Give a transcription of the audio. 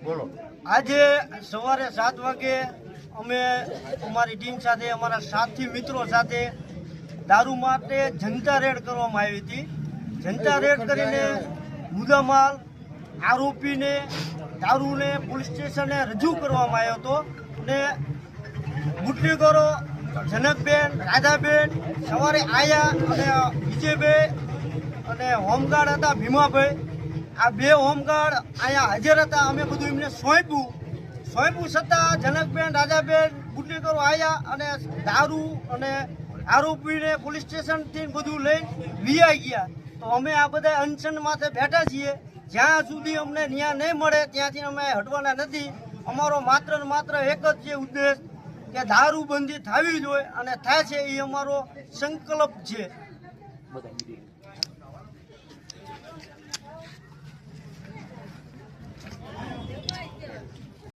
બોલો. આજે સવારે 7 વાગે અમે અમારી ટીમ સાથે અમારા સાથી મિત્રો સાથે દારૂ માટે જનતા રેડ કરવામાં આવી હતી. જનતા રેડ કરીને મુદ્દામાલ આરોપીને દારૂને પોલીસ સ્ટેશને રજૂ કરવામાં આવ્યો હતો અને બુટલેગરો જનકબેન રાધાબેન સવારે આવ્યા અને વિજયભાઈ અને હોમગાર્ડ હતા ભીમાભાઈ, આ 2 હોમગાર્ડ અહીંયા હાજર હતા. અમે બધું એમને સોંપ્યું છતાં જનકબેન રાજાબેન બુટલેગરો આવ્યા અને દારૂ અને આરોપીને પોલીસ સ્ટેશનથી બધું લઈને વિયાઈ ગયા. તો અમે આ બધા અનશન માથે બેઠા છીએ. જ્યાં સુધી અમને ન્યાય નહીં મળે ત્યાંથી અમે હટવાના નથી. અમારો માત્ર ને માત્ર એક જ છે ઉદ્દેશ કે દારૂબંધી થવી જોઈએ અને થાય છે એ અમારો સંકલ્પ છે.